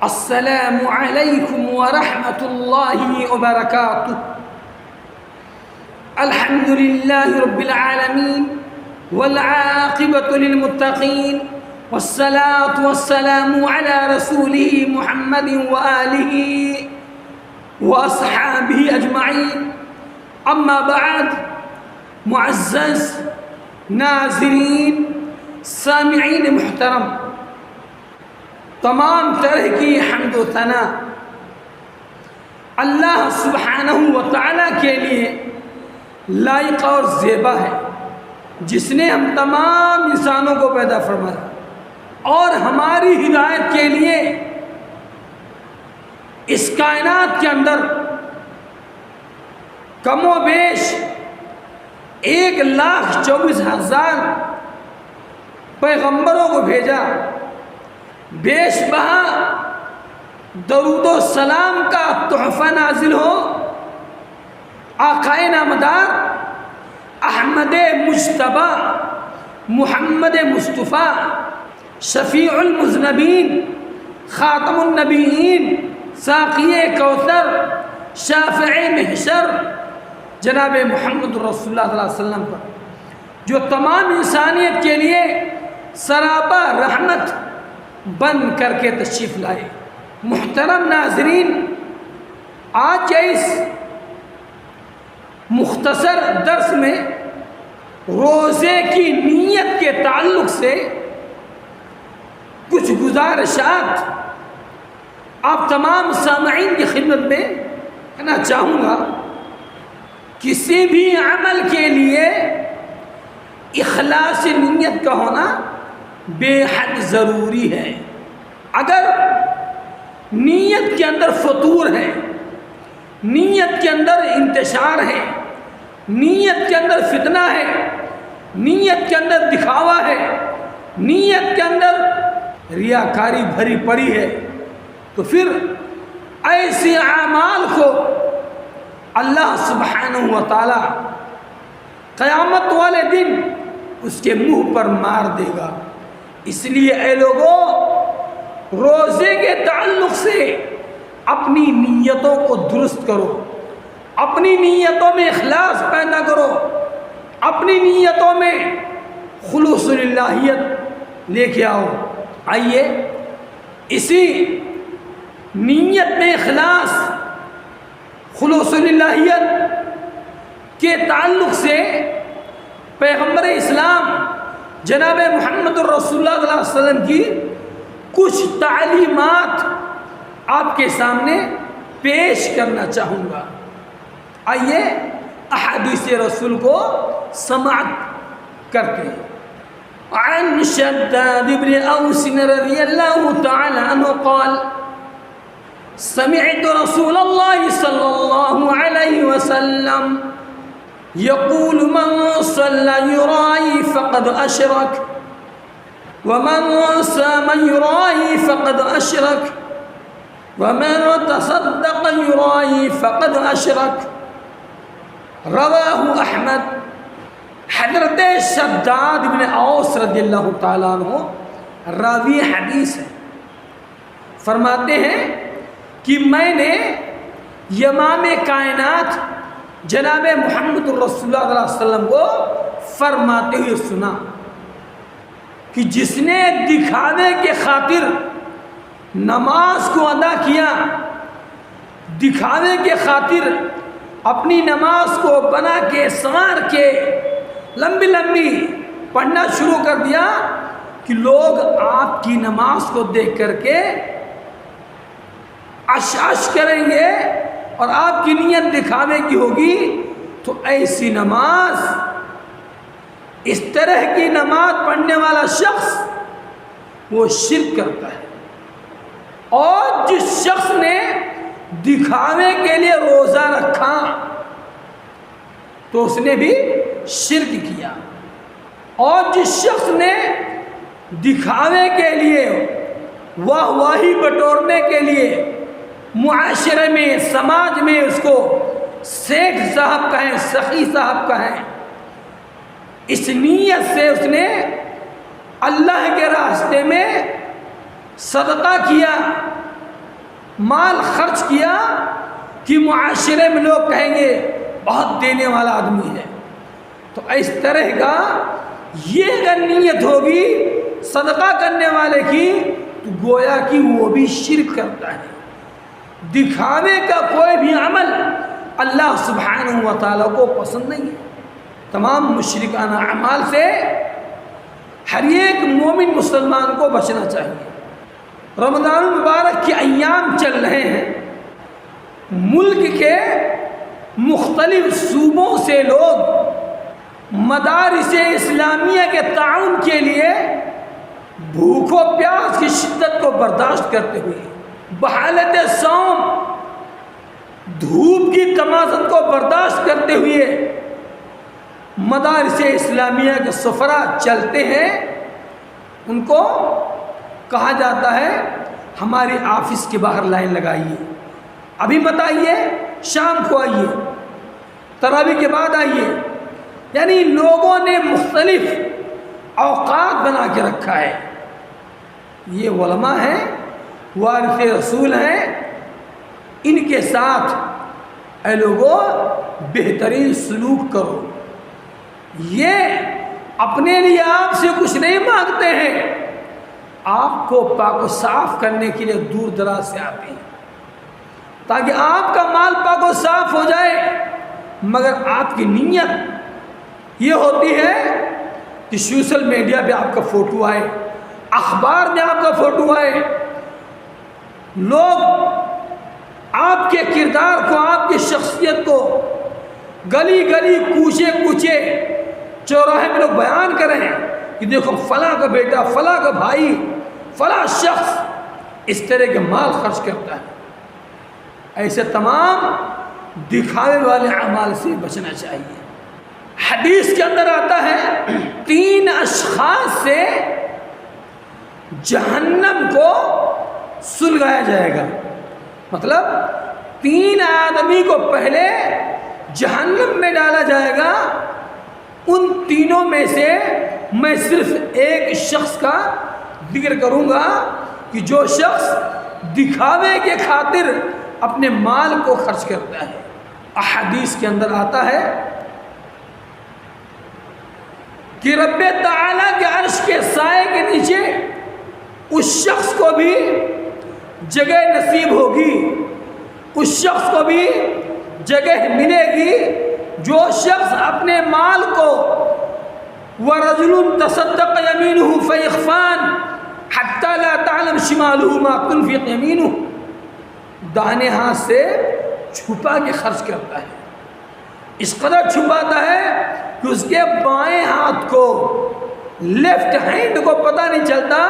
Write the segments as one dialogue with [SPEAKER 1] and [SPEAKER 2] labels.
[SPEAKER 1] السلام علیکم ورحمۃ اللہ وبرکاتہ۔ الحمد للہ رب العالمین والعاقبۃ للمتقین والصلاة والسلام علی رسولہ محمد وآلہ واصحابہ اجمعین، اما بعد۔ معزز ناظرین، سامعین محترم، تمام طرح کی حمد و ثنا اللہ سبحانہ و تعالیٰ کے لیے لائق اور زیبا ہے، جس نے ہم تمام انسانوں کو پیدا فرمایا اور ہماری ہدایت کے لیے اس کائنات کے اندر کم و بیش 1,24,000 پیغمبروں کو بھیجا۔ بیش بہا درود و سلام کا تحفہ نازل ہو آقائے نامدار احمد مجتبی محمد مصطفیٰ شفیع المذنبین خاتم النبیین ساقی کوثر شافع محشر جناب محمد رسول اللہ صلی اللہ علیہ وسلم پر، جو تمام انسانیت کے لیے سراپا رحمت بن کر کے تشریف لائے۔ محترم ناظرین، آج کے اس مختصر درس میں روزے کی نیت کے تعلق سے کچھ گزارشات آپ تمام سامعین کی خدمت میں کہنا چاہوں گا۔ کسی بھی عمل کے لیے اخلاص نیت کا ہونا بے حد ضروری ہے۔ اگر نیت کے اندر فتور ہے، نیت کے اندر انتشار ہے، نیت کے اندر فتنہ ہے، نیت کے اندر دکھاوا ہے، نیت کے اندر ریاکاری بھری پڑی ہے، تو پھر ایسے اعمال کو اللہ سبحانہ و تعالی قیامت والے دن اس کے منہ پر مار دے گا۔ اس لیے اے لوگوں، روزے کے تعلق سے اپنی نیتوں کو درست کرو، اپنی نیتوں میں اخلاص پیدا کرو، اپنی نیتوں میں خلوص الہیت لے کے آؤ۔ آئیے اسی نیت میں اخلاص، خلوص الہیت کے تعلق سے پیغمبر اسلام جناب محمد الرسول اللہ صلی اللہ علیہ وسلم کی کچھ تعلیمات آپ کے سامنے پیش کرنا چاہوں گا۔ آئیے احادیث رسول کو سماعت کرتے ہیں۔ عن شداد بن اوس رضی اللہ تعالی عنہ قال سمعت رسول اللہ صلی اللہ علیہ وسلم يقول من صلى يرائي فقد أشرك ومن صام يرائي فقد أشرك ومن تصدق يرائي فقد أشرك رواہ احمد۔ حضرت شداد بن اوس رضی اللہ تعالیٰ عنہ راوی حدیث ہے، فرماتے ہیں کہ میں نے امام کائنات جناب محمد الرسول اللہ صلی اللہ علیہ وسلم کو فرماتے ہوئے سنا کہ جس نے دکھاوے کے خاطر نماز کو ادا کیا، دکھاوے کے خاطر اپنی نماز کو بنا کے سنوار کے لمبی لمبی پڑھنا شروع کر دیا کہ لوگ آپ کی نماز کو دیکھ کر کے عش کریں گے اور آپ کی نیت دکھاوے کی ہوگی، تو ایسی نماز، اس طرح کی نماز پڑھنے والا شخص وہ شرک کرتا ہے۔ اور جس شخص نے دکھاوے کے لیے روزہ رکھا تو اس نے بھی شرک کیا، اور جس شخص نے دکھاوے کے لیے واہ واہی بٹورنے کے لیے معاشرے میں، سماج میں اس کو سیٹھ صاحب کہیں، سخی صاحب کہیں، اس نیت سے اس نے اللہ کے راستے میں صدقہ کیا، مال خرچ کیا کہ معاشرے میں لوگ کہیں گے بہت دینے والا آدمی ہے. تو اس طرح کا یہ اگر نیت ہوگی صدقہ کرنے والے کی تو گویا کہ وہ بھی شرک کرتا ہے. دکھاوے کا کوئی بھی عمل اللہ سبحانہ و تعالیٰ کو پسند نہیں ہے. تمام مشرکانہ اعمال سے ہر ایک مومن مسلمان کو بچنا چاہیے. رمضان المبارک کے ایام چل رہے ہیں. ملک کے مختلف صوبوں سے لوگ مدارس اسلامیہ کے تعاون کے لیے بھوک و پیاس کی شدت کو برداشت کرتے ہوئے بحالت صوم دھوپ کی کمازت کو برداشت کرتے ہوئے مدارس اسلامیہ کے سفرا چلتے ہیں. ان کو کہا جاتا ہے ہماری آفس کے باہر لائن لگائیے, ابھی مت آئیے, شام کو آئیے, تراویح کے بعد آئیے. یعنی لوگوں نے مختلف اوقات بنا کے رکھا ہے. یہ علماء ہیں, وارث رسول ہیں, ان کے ساتھ اے لوگوں بہترین سلوک کرو. یہ اپنے لیے آپ سے کچھ نہیں مانگتے ہیں, آپ کو پاک و صاف کرنے کے لیے دور دراز سے آتے ہیں تاکہ آپ کا مال پاک و صاف ہو جائے. مگر آپ کی نیت یہ ہوتی ہے کہ سوشل میڈیا پہ آپ کا فوٹو آئے, اخبار میں آپ کا فوٹو آئے, لوگ آپ کے کردار کو, آپ کی شخصیت کو گلی گلی کوچے کوچے چوراہے میں لوگ بیان کریں کہ دیکھو فلاں کا بیٹا, فلاں کا بھائی, فلاں شخص اس طرح کے مال خرچ کرتا ہے. ایسے تمام دکھاوے والے اعمال سے بچنا چاہیے. حدیث کے اندر آتا ہے 3 اشخاص سے جہنم کو سلگایا جائے گا. مطلب 3 آدمی کو پہلے جہنم میں ڈالا جائے گا. ان تینوں میں سے میں صرف ایک شخص کا ذکر کروں گا کہ جو شخص دکھاوے کے خاطر اپنے مال کو خرچ کرتا ہے. احادیث کے اندر آتا ہے کہ رب تعالیٰ کے عرش کے سائے کے نیچے اس شخص کو بھی جگہ نصیب ہوگی, اس شخص کو بھی جگہ ملے گی جو شخص اپنے مال کو وَرَجُلٌ تَصَدَّقَ يَمِينُهُ فَيَخْفَانِ حَتَّى لَا تَعْلَمْ شِمَالُهُ مَا تُنْفِقُ يَمِينُهُ. داہنے ہاتھ سے چھپا کے خرچ کرتا ہے, اس قدر چھپاتا ہے کہ اس کے بائیں ہاتھ کو, لیفٹ ہینڈ کو پتہ نہیں چلتا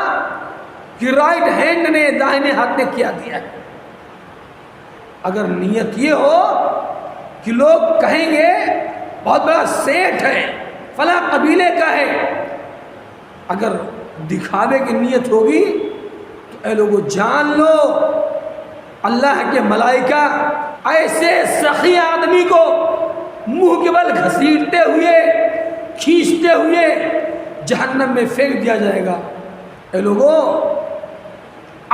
[SPEAKER 1] کہ رائٹ ہینڈ نے داہنے ہاتھ نے کیا دیا ہے. اگر نیت یہ ہو کہ لوگ کہیں گے بہت بڑا سیٹ ہے, فلاں قبیلے کا ہے, اگر دکھاوے کی نیت ہوگی تو اے لوگوں جان لو اللہ کے ملائکہ ایسے سخی آدمی کو منہ کے بل گھسیٹتے ہوئے, کھینچتے ہوئے جہنم میں پھینک دیا جائے گا. اے لوگوں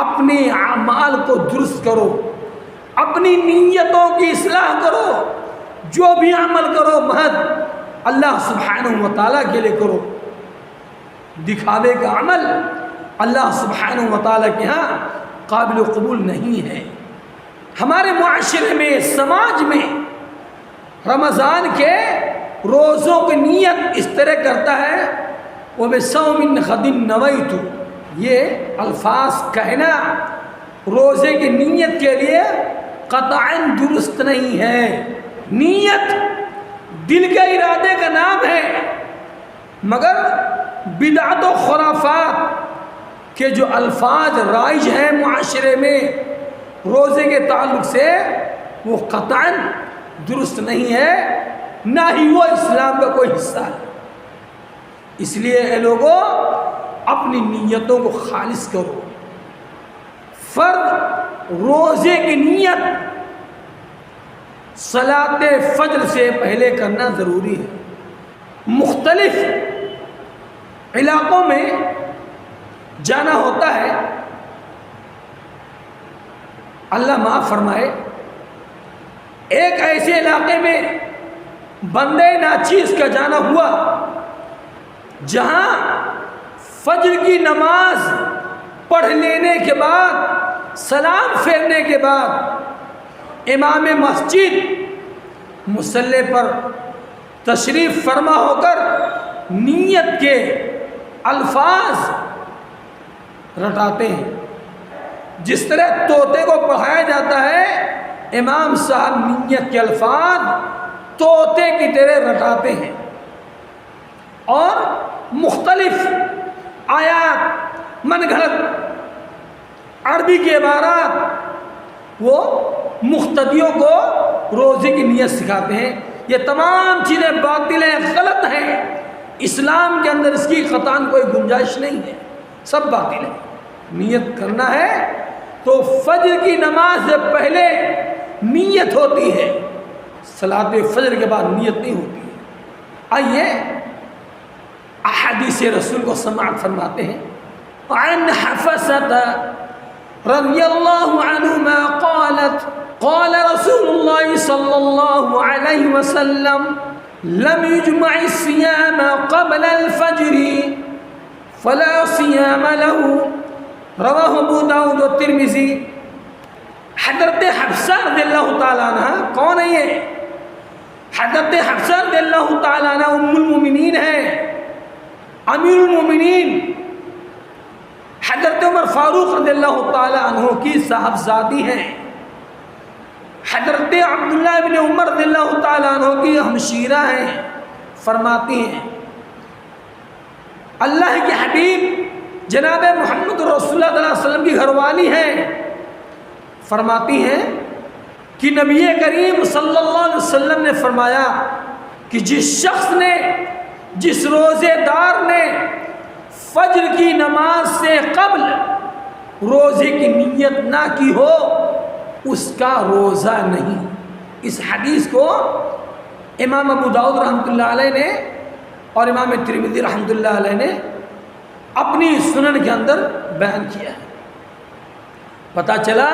[SPEAKER 1] اپنے اعمال کو درست کرو, اپنی نیتوں کی اصلاح کرو, جو بھی عمل کرو محض اللہ سبحانہ و تعالیٰ کے لیے کرو. دکھاوے کا عمل اللہ سبحانہ و تعالیٰ کے ہاں قابل قبول نہیں ہے. ہمارے معاشرے میں, سماج میں رمضان کے روزوں کی نیت اس طرح کرتا ہے وَبِصَوْمٍ غَدٍ نَوَيْتُ. یہ الفاظ کہنا روزے کی نیت کے لیے قطعاً درست نہیں ہے. نیت دل کے ارادے کا نام ہے, مگر بدعت و خرافات کے جو الفاظ رائج ہیں معاشرے میں روزے کے تعلق سے وہ قطعاً درست نہیں ہے, نہ ہی وہ اسلام کا کوئی حصہ ہے. اس لیے اے لوگوں اپنی نیتوں کو خالص کرو. فرض روزے کی نیت صلاۃ فجر سے پہلے کرنا ضروری ہے. مختلف علاقوں میں جانا ہوتا ہے, اللہ معاف فرمائے، ایک ایسے علاقے میں بندے ناچیز کا جانا ہوا جہاں فجر کی نماز پڑھ لینے کے بعد، سلام پھیرنے کے بعد امام مسجد مصلی پر تشریف فرما ہو کر نیت کے الفاظ رٹاتے ہیں۔ جس طرح طوطے کو پڑھایا جاتا ہے، امام صاحب نیت کے الفاظ طوطے کی طرح رٹاتے ہیں، اور مختلف آیات، من گھڑت عربی کے عبارات وہ مقتدیوں کو روزے کی نیت سکھاتے ہیں۔ یہ تمام چیزیں باطل ہیں، غلط ہیں، اسلام کے اندر اس کی قطعاً کوئی گنجائش نہیں ہے، سب باطل ہے۔ نیت کرنا ہے تو فجر کی نماز سے پہلے نیت ہوتی ہے، صلاۃ فجر کے بعد نیت نہیں ہوتی ہے۔ آئیے احادیث رسول کو سماعت فرماتے ہیں۔ عن حفصة رضی اللہ عنہما قالت قال رسول اللہ صلی اللہ علیہ وسلم لم يجمع الصيام قبل الفجر فلا صيام له، رواہ ابو داؤد و ترمذی۔ حضرت حفصہ رضی اللہ تعالیٰ عنہ کون ہے؟ یہ حضرت حفصہ رضی اللہ تعالیٰ عنہ ام المومنین ہیں، امیر المومنین، حضرت عمر فاروق رضی اللہ تعالیٰ عنہ کی صاحبزادی ہیں، حضرت عبداللہ بن عمر رضی اللہ تعالیٰ عنہ کی ہمشیرہ ہیں۔ فرماتی ہیں اللہ کے حبیب جناب محمد رسول اللہ صلی اللہ علیہ وسلم کی گھر والی ہیں، فرماتی ہیں کہ نبی کریم صلی اللہ علیہ وسلم نے فرمایا کہ جس شخص نے، جس روزے دار نے فجر کی نماز سے قبل روزے کی نیت نہ کی ہو اس کا روزہ نہیں۔ اس حدیث کو امام ابو داؤد رحمۃ اللہ علیہ نے اور امام ترمذی رحمۃ اللہ علیہ نے اپنی سنن کے اندر بیان کیا ہے۔ پتہ چلا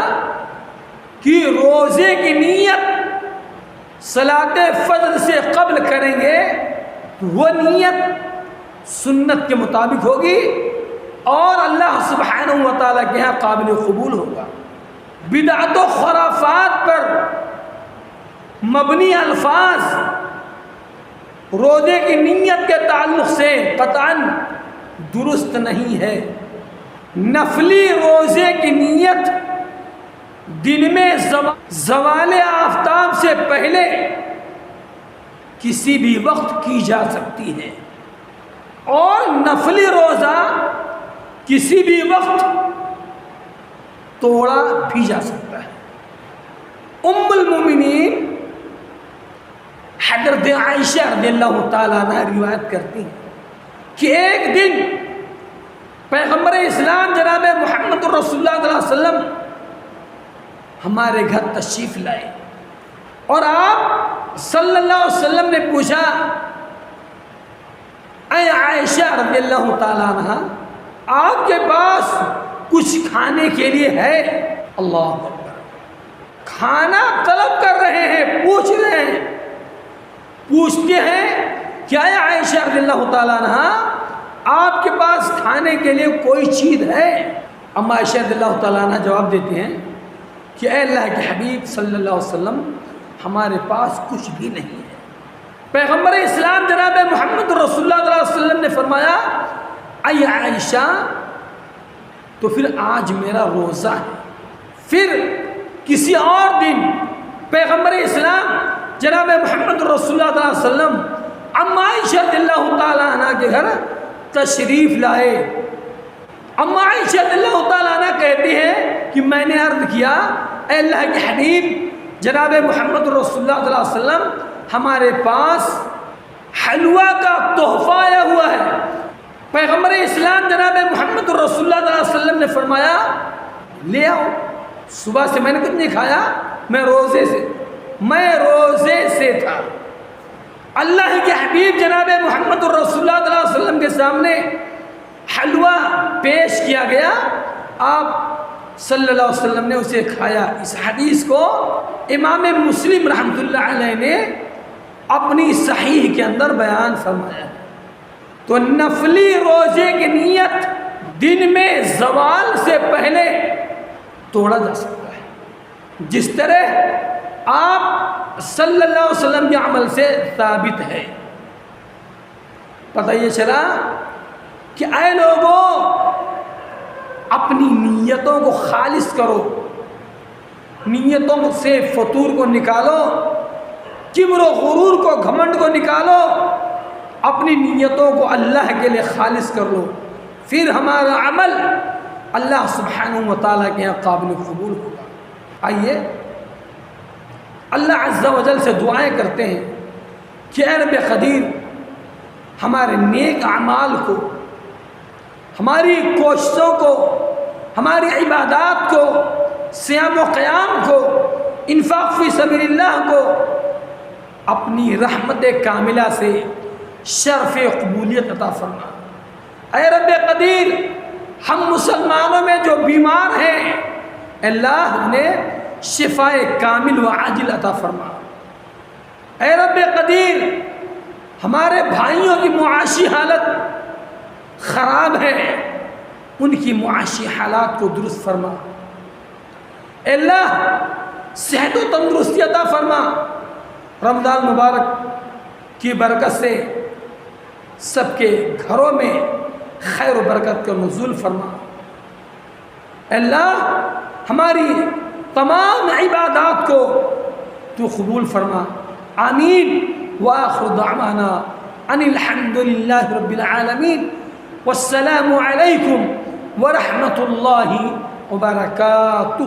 [SPEAKER 1] کہ روزے کی نیت صلاۃ فجر سے قبل کریں گے، وہ نیت سنت کے مطابق ہوگی اور اللہ سبحانہ و تعالیٰ کے یہاں قابل قبول ہوگا۔ بدعت و خرافات پر مبنی الفاظ روزے کی نیت کے تعلق سے قطعاً درست نہیں ہے۔ نفلی روزے کی نیت دن میں زوال آفتاب سے پہلے کسی بھی وقت کی جا سکتی ہے، اور نفلی روزہ کسی بھی وقت توڑا بھی جا سکتا ہے۔ ام المومنین حضرت عائشہ رضی اللہ تعالیٰ عنہ روایت کرتی ہیں کہ ایک دن پیغمبر اسلام جناب محمد رسول اللہ صلی اللہ علیہ وسلم ہمارے گھر تشریف لائے، اور آپ صلی اللہ علیہ وسلم نے پوچھا اے عائشہ رضی اللہ تعالیٰ عنہ، آپ کے پاس کچھ کھانے کے لیے ہے؟ اللہ اکبر، کھانا طلب کر رہے ہیں، پوچھ رہے ہیں، پوچھتے ہیں کیا ہے عائشہ رضی اللہ تعالیٰ عنہ آپ کے پاس کھانے کے لیے کوئی چیز ہے؟ اما عائشہ رضی اللہ تعالیٰ عنہ جواب دیتے ہیں کہ اے اللہ کے حبیب صلی اللہ علیہ وسلم ہمارے پاس کچھ بھی نہیں ہے۔ پیغمبر اسلام جناب محمد رسول اللہ صلی اللہ علیہ وسلم نے فرمایا اے عائشہ تو پھر آج میرا روزہ ہے۔ پھر کسی اور دن پیغمبر اسلام جناب محمد رسول اللہ صلی اللہ علیہ وسلم اما عائشہ رضی اللہ تعالیٰ عنہ کے گھر تشریف لائے۔ اما عائشہ رضی اللہ تعالیٰ عنہ کہتی ہیں کہ میں نے عرض کیا اے اللہ کے حبیب جناب محمد رسول اللہ صلی اللہ علیہ وسلم ہمارے پاس حلوہ کا تحفہ آیا ہوا ہے۔ پیغمبر اسلام جناب محمد رسول اللہ صلی اللہ علیہ وسلم نے فرمایا لے آؤ۔ صبح سے میں نے کچھ نہیں کھایا، میں روزے سے تھا۔ اللہ کے حبیب جناب محمد رسول اللہ صلی اللہ علیہ وسلم کے سامنے حلوہ پیش کیا گیا، آپ صلی اللہ علیہ وسلم نے اسے کھایا۔ اس حدیث کو امام مسلم رحمۃ اللہ علیہ نے اپنی صحیح کے اندر بیان فرمایا۔ تو نفلی روزے کی نیت دن میں زوال سے پہلے توڑا جا سکتا ہے، جس طرح آپ صلی اللہ علیہ وسلم کے عمل سے ثابت ہے۔ پتہ یہ چلا کہ اے لوگوں، اپنی نیتوں کو خالص کرو، نیتوں سے فطور کو نکالو، کبر و غرور کو، گھمنڈ کو نکالو، اپنی نیتوں کو اللہ کے لیے خالص کر لو، پھر ہمارا عمل اللہ سبحانہ و تعالیٰ کے یہاں قابل قبول ہوگا۔ آئیے اللہ عز و جل سے دعائیں کرتے ہیں کہ اے رب قدیر، ہمارے نیک اعمال کو، ہماری کوششوں کو، ہماری عبادات کو، صیام و قیام کو، انفاق فی سبیل اللہ کو اپنی رحمت کاملہ سے شرف قبولیت عطا فرما۔ اے رب قدیر، ہم مسلمانوں میں جو بیمار ہیں اللہ انہیں شفاء کامل و عاجل عطا فرما۔ اے رب قدیر، ہمارے بھائیوں کی معاشی حالت خراب ہے، ان کی معاشی حالات کو درست فرما۔ اے اللہ، صحت و تندرستی عطا فرما۔ رمضان مبارک کی برکت سے سب کے گھروں میں خیر و برکت کا نزول فرما۔ اے اللہ، ہماری تمام عبادات کو تو قبول فرما۔ آمین۔ وآخر دعوانا ان الحمد للہ رب العالمین، والسلام علیکم ورحمۃ اللہ وبرکاتہ۔